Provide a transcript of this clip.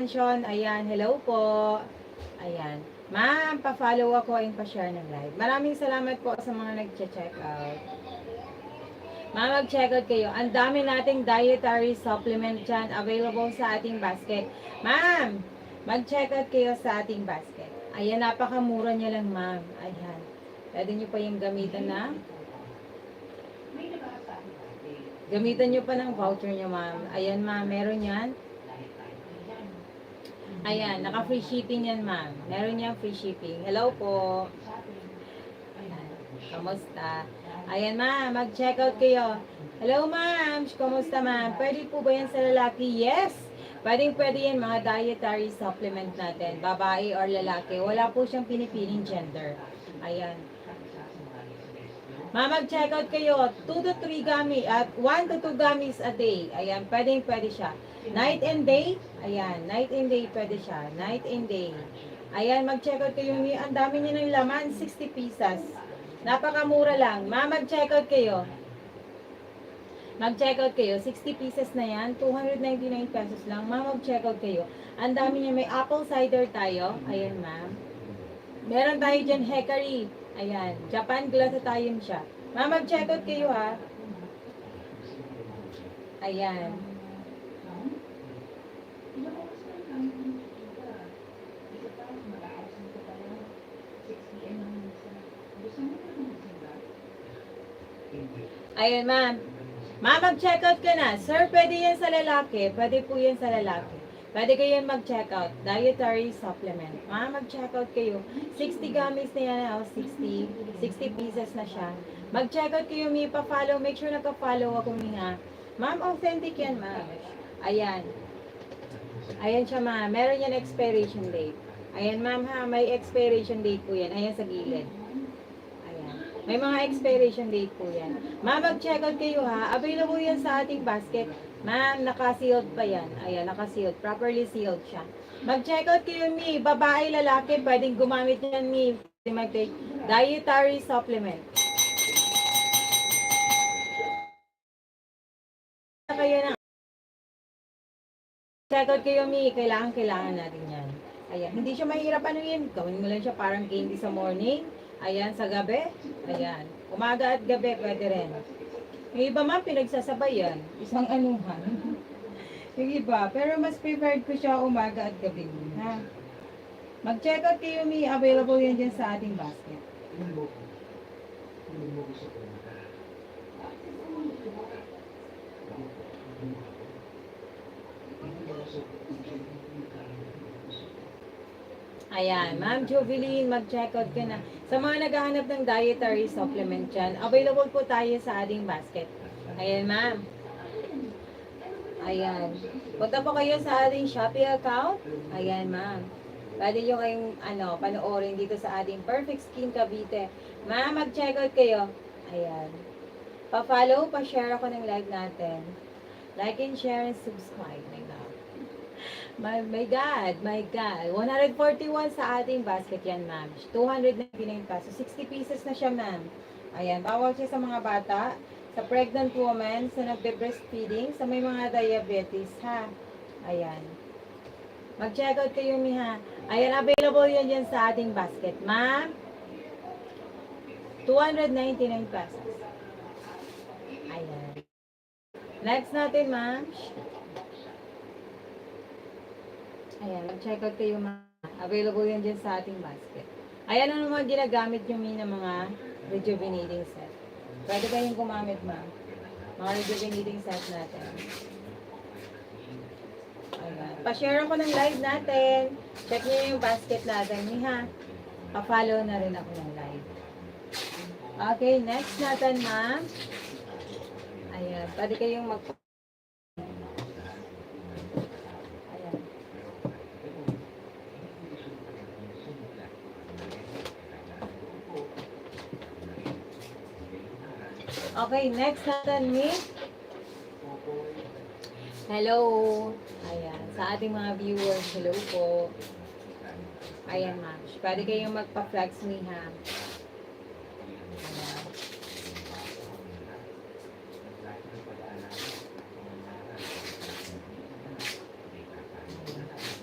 Attention, ayan, hello po. Ayan. Ma'am, pa-follow ako and pa-share ng live. Maraming salamat po sa mga nag-check out. Ma'am, mag-check out kayo. Ang dami nating dietary supplement dyan available sa ating basket. Ma'am, mag-check out kayo sa ating basket. Ayan, napakamura niya lang, ma'am. Ayan. Pwede nyo pa yung gamitan nyo pa ng voucher nyo, ma'am. Ayan, ma'am, meron yan. Ayan, naka-free shipping yan, ma'am. Meron yan free shipping. Hello po. Ayan, kamusta? Ayan, ma'am, mag-check out kayo. Hello, ma'am. Kamusta, ma'am? Pwede po ba yan sa lalaki? Yes. Pwede yan, mga dietary supplement natin. Babae or lalaki. Wala po siyang pinipiling gender. Ayan. Ma'am, mag-check out kayo. 2 to 3 gummies at 1 to 2 gummies a day. Ayan, pwede siya. Night and day. Ayan, night and day pwede siya. Night and day. Ayan, mag-check out kayo. Ang dami niya ng laman, 60 pieces. Napakamura lang. Ma'am, mag-check out kayo. Mag-check out kayo. 60 pieces na yan. 299 pesos lang. Ma'am, mag-check out kayo. Ang dami niya. May apple cider tayo. Ayan, ma'am. Meron tayo dyan hickory. Ayan. Japan glutathione siya. Ma'am, mag-check out kayo, ha. Ayan. Ayun, ma'am. Ma'am, mag-check out ka na. Sir, pwede yan sa lalaki. Pwede po yan sa lalaki. Pwede kayo mag-check out. Dietary supplement. Ma'am, mag-check out kayo. 60 gummies na yan. Oh, 60 pieces na siya. Mag-check out kayo, may pa-follow. Make sure naka-follow ako niya. Ma'am, authentic yan, ma'am. Ayan. Ayan siya, ma'am. Meron yan expiration date. Ayan, ma'am, ha. May expiration date po yan. Ayan sa gilid. May mga expiration date po yan. Ma'am, mag-check out kayo, ha. Available yan sa ating basket. Ma'am, naka-sealed pa yan. Ayan, naka-sealed. Properly sealed siya. Mag-check out kayo, mi. Babae, lalaki, pwedeng gumamit yan, mi. Mag-take dietary supplement. Kayo na. Check out kayo, mi. Kailangan natin yan. Ayan, hindi siya mahirap ano yun. Gawin mo lang siya parang candy sa morning. Ayan, sa gabi. Ayan. Umaga at gabi, pwede rin. Yung iba, ma'am, pinagsasabay yan. Isang anuhan. Yung iba. Pero mas preferred ko siya umaga at gabi. Ha? Mag-check out kayo, mi. Available yan dyan sa ating basket. Ayan, Ma'am Joveline, mag-check out ka na. Sa mga naghahanap ng dietary supplement dyan, available po tayo sa ating basket. Ayan, ma'am. Ayan. Punta po kayo sa ating Shopee account. Ayan, ma'am. Pwede nyo kayong panoorin dito sa ating Perfect Skin Cavite. Ma'am, mag-check out kayo. Ayan. Pa-follow, pa-share ako ng live natin. Like and share and subscribe. My God. 141 sa ating basket yan, ma'am. 299 pesos. 60 pieces na siya, ma'am. Ayan. Bawal siya sa mga bata, sa pregnant woman, sa nagbe-breastfeeding, sa may mga diabetes, ha. Ayan. Mag-check out kayo, miha. Ayan, available yan dyan sa ating basket, ma'am. 299 pesos. Ayan. Next natin, ma'am. Ayan, mag-check out kayo, mga available yan dyan sa ating basket. Ayan, ano mga ginagamit nyo, ng mga rejuvenating set. Pwede kayong gumamit, ma'am. Mga rejuvenating set natin. Ayan. Pa-share ako ng live natin. Check nyo yung basket natin, ha. Pa-follow na rin ako ng live. Okay, next natin, ma'am. Ayan, pwede kayong Okay, next natin, Miss. Hello. Ayan, sa ating mga viewers, hello po. Ayan, ma'am. Pwede kayong magpa-flex me, ha.